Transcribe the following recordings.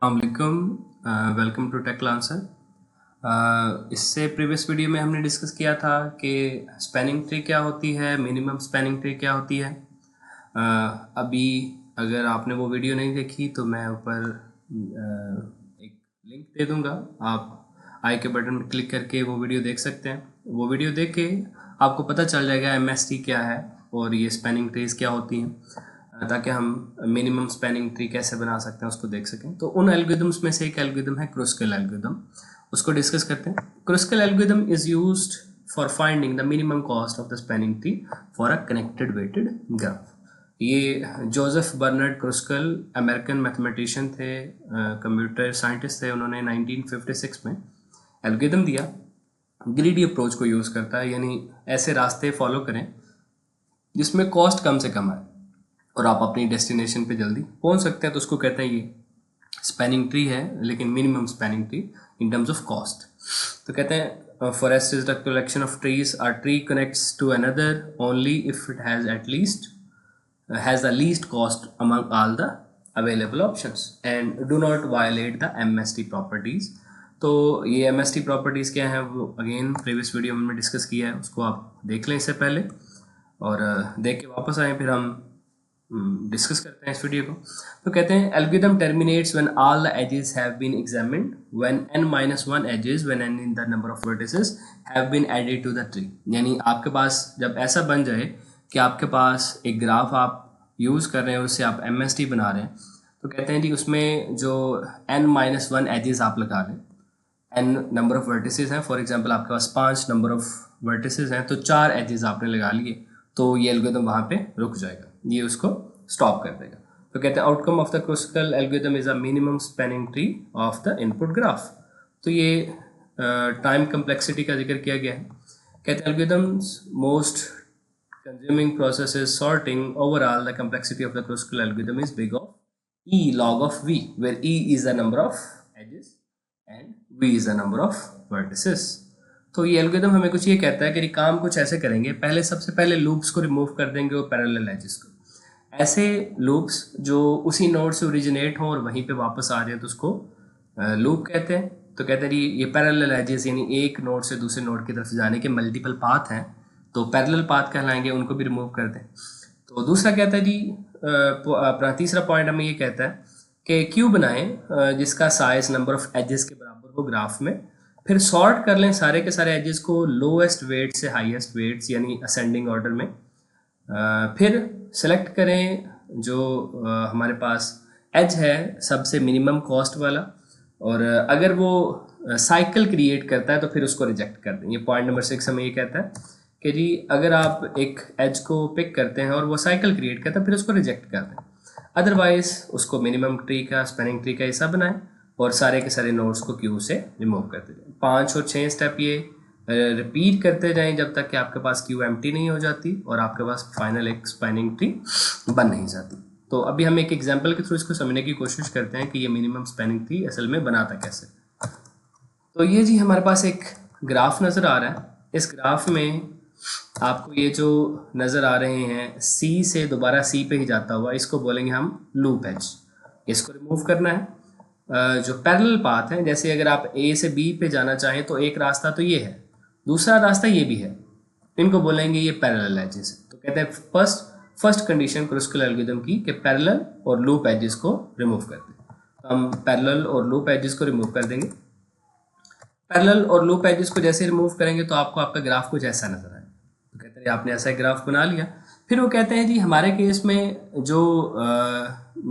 अस्सलामुअलैकुम, welcome to take answer. इससे previous video में हमने डिस्कस किया था कि स्पैनिंग ट्री क्या होती है, मिनिमम स्पैनिंग ट्री क्या होती है। अभी अगर आपने वो वीडियो नहीं देखी तो मैं ऊपर एक लिंक दे दूंगा, आप आई के बटन पर क्लिक करके वो वीडियो देख सकते हैं। वो वीडियो देख के आपको पता चल जाएगा एमएसटी क्या है और ये स्पैनिंग ट्रीज क्या होती हैं, ताकि हम मिनिमम स्पैनिंग ट्री कैसे बना सकते हैं उसको देख सकें। तो उन एल्गोरिदम्स में से एक एल्गोरिदम है क्रुस्कल एल्गोरिदम, उसको डिस्कस करते हैं। Kruskal algorithm is used for finding the minimum cost of the spanning tree for a connected weighted graph. ये Joseph Bernard Kruskal American mathematician थे, कंप्यूटर साइंटिस्ट थे। उन्होंने 1956 में एल्गोरिदम दिया। ग्रीडी अप्रोच को यूज़ करता है, यानी ऐसे रास्ते फॉलो करें जिसमें कॉस्ट कम से कम आए और आप अपनी डेस्टिनेशन पे जल्दी पहुंच सकते हैं। तो उसको कहते हैं ये स्पैनिंग ट्री है, लेकिन minimum spanning tree in terms of cost. तो कहते हैं forest is the collection of trees, or tree connects to another only if it has at least has the least cost among all the available options and do not violate the MST properties। तो ये MST properties क्या है वो again previous video में हमने discuss किया है, उसको आप देख लें इससे पहले और देख के वापस आए, फिर हम डिस्कस करते हैं इस वीडियो को। तो कहते हैं algorithm terminates when all the edges have been examined when n-1 edges when n in the number of vertices have been added to the tree. यानी आपके पास जब ऐसा बन जाए कि आपके पास एक ग्राफ आप यूज़ कर रहे हैं और उससे आप MST बना रहे हैं, तो कहते हैं जी उसमें जो n-1 एजेस आप लगा लें, n नंबर ऑफ वर्टिसेस हैं, फॉर एग्जांपल आपके पास 5 नंबर ऑफ वर्टिसेस हैं, तो 4 एजेस आपने लगा लिए, तो ये एल्गोरिथम वहाँ पे रुक जाएगा, ये उसको स्टॉप कर देगा। तो कहते हैं outcome of the Kruskal algorithm is a minimum spanning tree of the input graph. तो ये टाइम कम्प्लेक्सिटी का जिक्र किया गया है। कहते हैं algorithms most consuming process is sorting. Overall, the complexity of the Kruskal algorithm is big of E log of V, where E is the number of edges and V is the number of vertices. तो ये algorithm हमें कुछ ये कहता है कि काम कुछ ऐसे करेंगे, पहले सबसे पहले लूप्स को रिमूव कर देंगे और पैरेलल एजेस को। ऐसे लूप्स जो उसी नोड से ओरिजिनेट हों और वहीं पे वापस आ जाए तो उसको लूप कहते हैं। तो कहते हैं ये पैरेलल एजेस यानी एक नोड से दूसरे नोड की तरफ जाने के मल्टीपल पाथ हैं, तो पैरेलल पाथ कहलाएंगे, उनको भी रिमूव कर दें। तो दूसरा कहता है जी अपना तीसरा पॉइंट हमें ये कहता है कि क्यू बनाएं जिसका साइज नंबर ऑफ एजेस के बराबर हो ग्राफ में, फिर सॉर्ट कर लें सारे के सारे एजेस को लोएस्ट वेट से हाईएस्ट वेट्स यानी असेंडिंग ऑर्डर में। फिर सेलेक्ट करें जो हमारे पास एज है सबसे मिनिमम कॉस्ट वाला, और अगर वो साइकिल क्रिएट करता है तो फिर उसको रिजेक्ट कर दें। ये पॉइंट नंबर 6 हमें ये कहता है कि जी अगर आप एक एज को पिक करते हैं और वो साइकिल क्रिएट करता है फिर उसको रिजेक्ट कर दें, अदरवाइज उसको मिनिमम ट्री का स्पैनिंग ट्री का हिस्सा बनाएं और सारे के सारे नोड्स को क्यू से रिमूव करते जाएं। 5 और 6 स्टेप ये रिपीट करते जाएं जब तक कि आपके पास क्यू एम्प्टी नहीं हो जाती और आपके पास फाइनल एक स्पैनिंग ट्री बन नहीं जाती। तो अभी हम एक एग्जाम्पल के थ्रू इसको समझने की कोशिश करते हैं कि ये मिनिमम स्पैनिंग ट्री असल में बनाता कैसे। तो ये जी हमारे पास एक ग्राफ नज़र आ रहा है। इस ग्राफ में आपको ये जो नज़र आ रहे हैं C से दोबारा C पे ही जाता हुआ, इसको बोलेंगे हम लूप एज। इसको रिमूव करना है। जो पैरेलल पाथ है, जैसे अगर आप A से B पे जाना चाहें तो एक रास्ता तो ये है, दूसरा रास्ता ये भी है, इनको बोलेंगे ये पैरेलल एजेस। तो कहते हैं फर्स्ट कंडीशन क्रुस्कल एल्गोरिथम की कि पैरेलल और लूप एजेस को रिमूव कर दें। तो हम पैरेलल और लूप एजेस को रिमूव कर देंगे। पैरेलल और लूप एजेस को जैसे रिमूव करेंगे तो आपको आपका ग्राफ कुछ ऐसा नजर आए। तो कहते हैं आपने ऐसा ग्राफ बना लिया। फिर वो कहते हैं जी हमारे केस में जो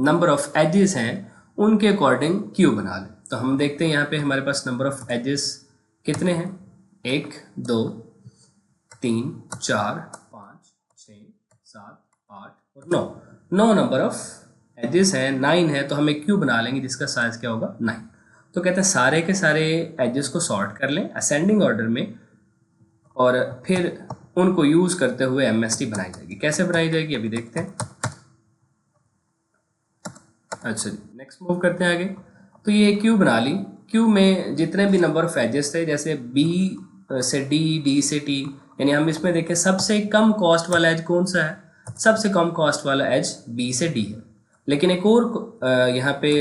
नंबर ऑफ एजेस हैं उनके अकॉर्डिंग क्यू बना लें। तो हम देखते हैं यहाँ पे हमारे पास नंबर ऑफ एजेस कितने हैं, 1 2 3 4 5 6 7 8 और 9 नंबर ऑफ एजेस हैं, 9 है, तो हमें क्यू बना लेंगे जिसका साइज क्या होगा 9। तो कहते हैं सारे के सारे एजेस को सॉर्ट कर लें असेंडिंग ऑर्डर में और फिर उनको यूज करते हुए MST बनाई जाएगी। कैसे बनाई जाएगी अभी देखते हैं। अच्छा जी, नेक्स्ट मूव करते हैं आगे। तो ये क्यू बना ली। क्यू में जितने भी नंबर ऑफ एजेस थे, जैसे B से D से T, यानी हम इसमें देखें सबसे कम कॉस्ट वाला एज कौन सा है, सबसे कम कॉस्ट वाला एज B से D है। लेकिन एक और यहाँ पे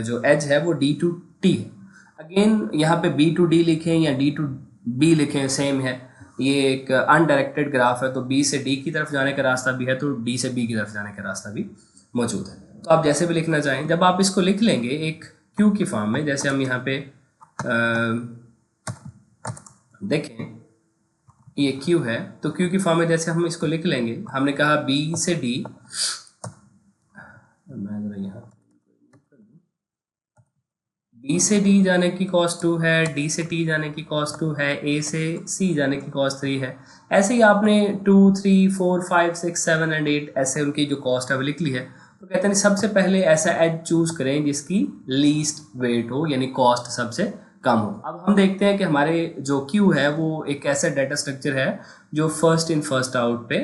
जो एज है वो डी टू टी है। अगेन यहाँ पे बी टू डी लिखें या डी टू बी लिखें सेम है, ये एक अनडायरेक्टेड ग्राफ है, तो बी से डी की तरफ जाने का रास्ता भी है तो डी से बी की तरफ जाने का रास्ता भी मौजूद है। तो आप जैसे भी लिखना चाहें, जब आप इसको लिख लेंगे एक क्यू की फॉर्म में, जैसे हम यहाँ पे देखें ये क्यू है, तो क्यू की फॉर्म में जैसे हम इसको लिख लेंगे, हमने कहा बी से डी, मैं जरा यहाँ बी से डी जाने की कॉस्ट 2 है, डी से टी जाने की कॉस्ट 2 है, ए से सी जाने की कॉस्ट 3 है। ऐसे ही आपने 2, 3, 4, 5, 6, 7 एंड 8 ऐसे उनकी जो कॉस्ट है वो लिख ली है। तो कहते हैं सबसे पहले ऐसा एज चूज करें जिसकी लीस्ट वेट हो, यानी कॉस्ट सबसे कम हो। अब हम देखते हैं कि हमारे जो क्यू है वो एक ऐसा डाटा स्ट्रक्चर है जो फर्स्ट इन फर्स्ट आउट पे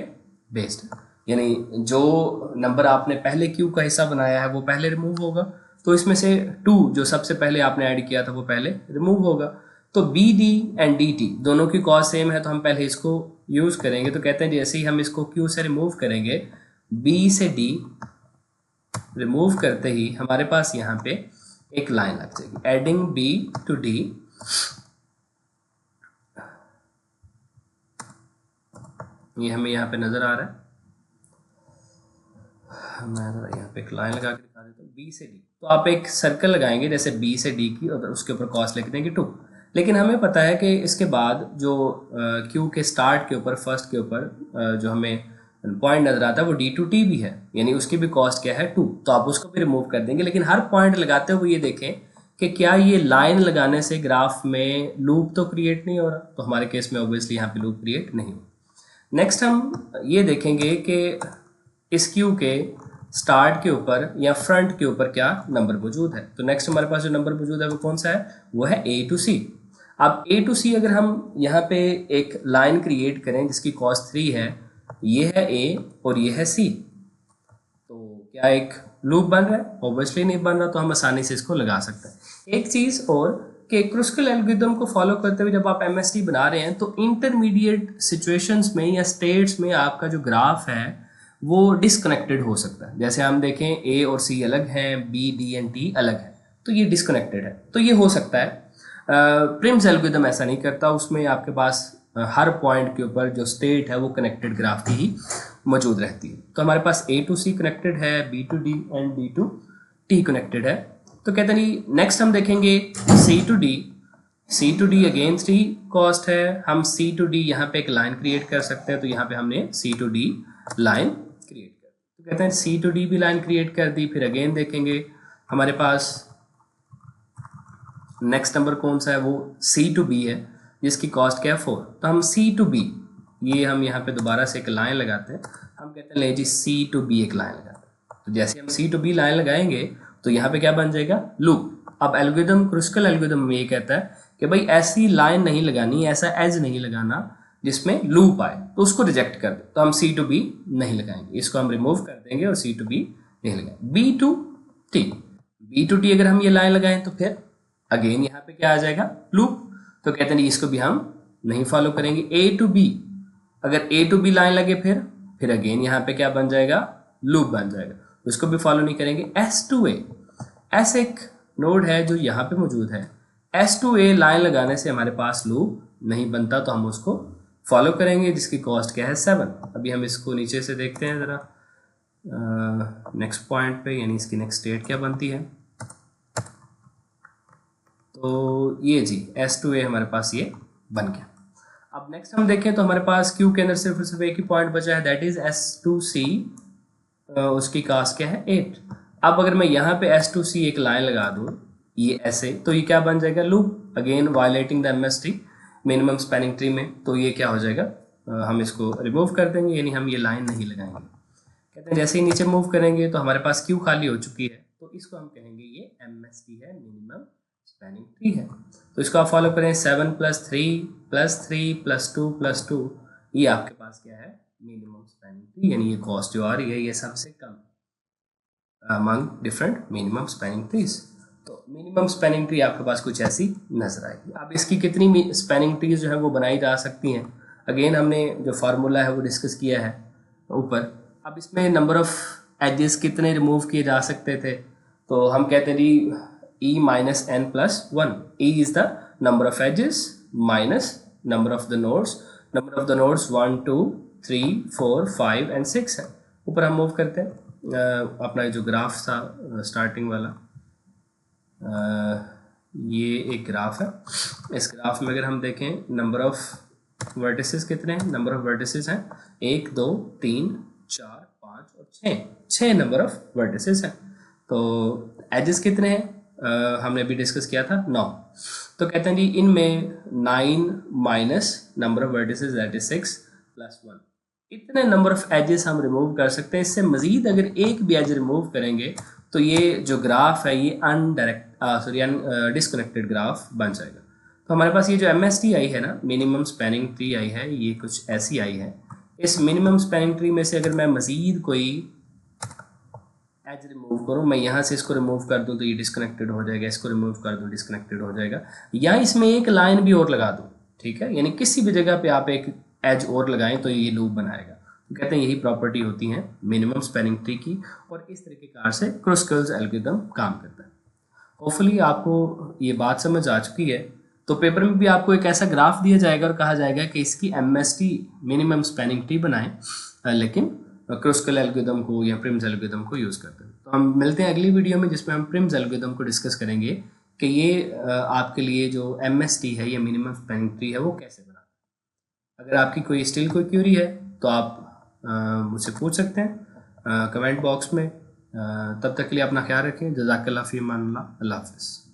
बेस्ड है, यानी जो नंबर आपने पहले क्यू का हिस्सा बनाया है वो पहले रिमूव होगा, तो इसमें से 2 जो सबसे पहले आपने ऐड किया था वो पहले रिमूव होगा। तो b d and d t दोनों की कॉस्ट सेम है, तो हम पहले इसको यूज करेंगे। तो कहते हैं जैसे ही हम इसको क्यू से रिमूव करेंगे, बी से डी रिमूव करते ही हमारे पास यहाँ पे एक लाइन लग जाएगी, एडिंग बी टू डी, ये हमें यहाँ पे नजर आ रहा है। मैं जरा यहाँ पे एक लाइन लगा के दिखा देता हूँ, बी से डी। तो आप एक सर्कल लगाएंगे जैसे बी से डी की, और उसके ऊपर कॉस्ट लिख देंगे 2। लेकिन हमें पता है कि इसके बाद जो क्यू के स्टार्ट के ऊपर, फर्स्ट के ऊपर जो हमें पॉइंट नजर आता है वो डी टू टी भी है, यानी उसकी भी कॉस्ट क्या है 2, तो आप उसको भी रिमूव कर देंगे। लेकिन हर पॉइंट लगाते हुए ये देखें कि क्या ये लाइन लगाने से ग्राफ में लूप तो क्रिएट नहीं हो रहा, तो हमारे केस में ऑब्वियसली यहाँ पे लूप क्रिएट नहीं हो। नेक्स्ट हम ये देखेंगे कि इस क्यू के स्टार्ट के ऊपर या फ्रंट के ऊपर क्या नंबर मौजूद है। तो नेक्स्ट हमारे पास जो नंबर मौजूद है वो कौन सा है, वो है ए टू सी। अब ए टू सी अगर हम यहाँ पे एक लाइन क्रिएट करें जिसकी कॉस्ट 3 है, ये है ए और ये है सी, तो क्या एक लूप बन रहा है? ऑब्वियसली नहीं बन रहा, तो हम आसानी से इसको लगा सकते हैं। एक चीज़ और कि क्रुस्कल एल्गोरिथम को फॉलो करते हुए जब आप एमएसटी बना रहे हैं तो इंटरमीडिएट सिचुएशंस में या स्टेट्स में आपका जो ग्राफ है वो डिस्कनेक्टेड हो सकता है। जैसे हम देखें ए और सी अलग हैं, बी डी एंड टी अलग है, तो ये डिस्कनेक्टेड है, तो ये हो सकता है। प्रिम्स एल्गोरिथम ऐसा नहीं करता, उसमें आपके पास हर पॉइंट के ऊपर जो स्टेट है वो कनेक्टेड ग्राफ की ही मौजूद रहती है। तो हमारे पास ए टू सी कनेक्टेड है, B to D and D to T connected है। तो कहते हैं नेक्स्ट हम देखेंगे C to D. C to D again 3 cost है, हम सी टू डी यहाँ पे एक लाइन क्रिएट कर सकते हैं, तो यहाँ पे हमने सी टू डी लाइन क्रिएट कर, तो कहते हैं सी टू डी भी लाइन क्रिएट कर दी। फिर अगेन देखेंगे हमारे पास नेक्स्ट नंबर कौन सा है, वो सी टू बी है जिसकी कॉस्ट क्या है 4। तो हम सी टू बी, ये हम यहाँ पे दोबारा से एक लाइन लगाते हैं, हम कहते हैं ले जी सी टू बी एक लाइन लगाते हैं। तो जैसे हम सी टू बी लाइन लगाएंगे तो यहाँ पे क्या बन जाएगा, लूप। अब एल्गोरिथम, क्रुस्कल एल्गोरिथम में ये कहता है कि भाई ऐसी लाइन नहीं लगानी, ऐसा एज नहीं लगाना जिसमें लूप आए, तो उसको रिजेक्ट कर दे। तो हम सी टू बी नहीं लगाएंगे, इसको हम रिमूव कर देंगे और सी टू बी नहीं लगाएंगे। B to t, b to t अगर हम ये लाइन लगाएं तो फिर अगेन यहाँ पे क्या आ जाएगा, लूप। तो कहते हैं इसको भी हम नहीं फॉलो करेंगे। ए टू बी, अगर ए टू बी लाइन लगे फिर अगेन यहाँ पे क्या बन जाएगा, लूप बन जाएगा, उसको भी फॉलो नहीं करेंगे। एस टू ए, एस एक नोड है जो यहाँ पे मौजूद है, एस टू ए लाइन लगाने से हमारे पास लूप नहीं बनता, तो हम उसको फॉलो करेंगे जिसकी कॉस्ट क्या है 7। अभी हम इसको नीचे से देखते हैं ज़रा नेक्स्ट पॉइंट पे, यानी इसकी नेक्स्ट स्टेट क्या बनती है। तो ये जी एस टू ए हमारे पास ये बन गया। अब नेक्स्ट हम देखें तो हमारे पास क्यू के अंदर सिर्फ एक ही पॉइंट बचा है, दैट इज एस टू सी, उसकी कास्ट क्या है 8। अब अगर मैं यहाँ पे एस टू सी एक लाइन लगा दूँ ये ऐसे, तो ये क्या बन जाएगा, loop, again violating the MST minimum spanning tree में। तो ये क्या हो जाएगा, हम इसको रिमूव कर देंगे, यानी हम ये लाइन नहीं लगाएंगे। कहते हैं जैसे ही नीचे मूव करेंगे तो हमारे पास क्यू खाली हो चुकी है, तो इसको हम कहेंगे ये एमएसटी है, मिनिमम स्पैनिंग ट्री है। तो इसको आप फॉलो करें, 7 + 3 + 3 + 2 + 2, ये आपके पास क्या है, मिनिमम स्पैनिंग ट्री, यानी ये कॉस्ट जो आ रही है ये सबसे कम among different minimum spanning trees. तो मिनिमम स्पैनिंग ट्री आपके पास कुछ ऐसी नजर आएगी। अब इसकी कितनी स्पैनिंग ट्रीज जो है वो बनाई जा सकती हैं, अगेन हमने जो फार्मूला है वो डिस्कस किया है ऊपर। अब इसमें नंबर ऑफ एजेस कितने रिमूव किए जा सकते थे, तो हम कहते हैं जी e minus n plus one. E is the number of edges minus number of the nodes. Number of the nodes 1 2 3 4 5 and 6 है। ऊपर हम मूव करते हैं अपना जो ग्राफ था स्टार्टिंग वाला, ये एक ग्राफ है। इस ग्राफ में अगर हम देखें नंबर ऑफ वर्टिसेस कितने हैं, नंबर ऑफ वर्टिसेस हैं 1 2 3 4 5 और 6 नंबर ऑफ वर्टिसेस हैं। तो एजेस कितने हैं हमने अभी डिस्कस किया था 9। तो कहते हैं जी इनमें 9 minus number of vertices that is 6 plus 1, इतने नंबर ऑफ एजेस हम रिमूव कर सकते हैं। इससे मजीद अगर एक भी एज रिमूव करेंगे तो ये जो ग्राफ है ये डिस्कनेक्टेड ग्राफ बन जाएगा। तो हमारे पास ये जो MST आई है ना, मिनिमम स्पैनिंग ट्री आई है, ये कुछ ऐसी आई है। इस मिनिमम स्पैनिंग ट्री में से अगर मैं मजीद कोई एज रिमूव करूँ, मैं यहाँ से इसको रिमूव कर दूँ तो ये डिस्कनेक्टेड हो जाएगा, इसको रिमूव कर दूँ डिस्कनेक्टेड हो जाएगा, या इसमें एक लाइन भी और लगा दूँ, ठीक है, यानी किसी भी जगह पे आप एक एज और लगाएं तो ये लूप बनाएगा। तो कहते हैं यही प्रॉपर्टी होती है मिनिमम स्पैनिंग ट्री की, और इस तरीके कार से क्रुस्कल्स एल्गोरिथम काम करता है। होपफुली आपको ये बात समझ आ चुकी है। तो पेपर में भी आपको एक ऐसा ग्राफ दिया जाएगा और कहा जाएगा कि इसकी MST मिनिमम स्पैनिंग ट्री बनाएं, लेकिन क्रुस्कल एल्गोरिथम को या प्रिम्स एल्गोरिथम को यूज़ करते हैं। तो हम मिलते हैं अगली वीडियो में जिसमें हम प्रिम्स एल्गोरिथम को डिस्कस करेंगे कि ये आपके लिए जो MST है या मिनिमम स्पैनिंग ट्री है वो कैसे बनाते हैं। अगर आपकी कोई स्टिल कोई क्यूरी है तो आप मुझसे पूछ सकते हैं कमेंट बॉक्स में। तब तक के लिए अपना ख्याल रखें। जज़ाकल्लाह फ़ी अमान अल्लाह। अल्लाह हाफ़िज़।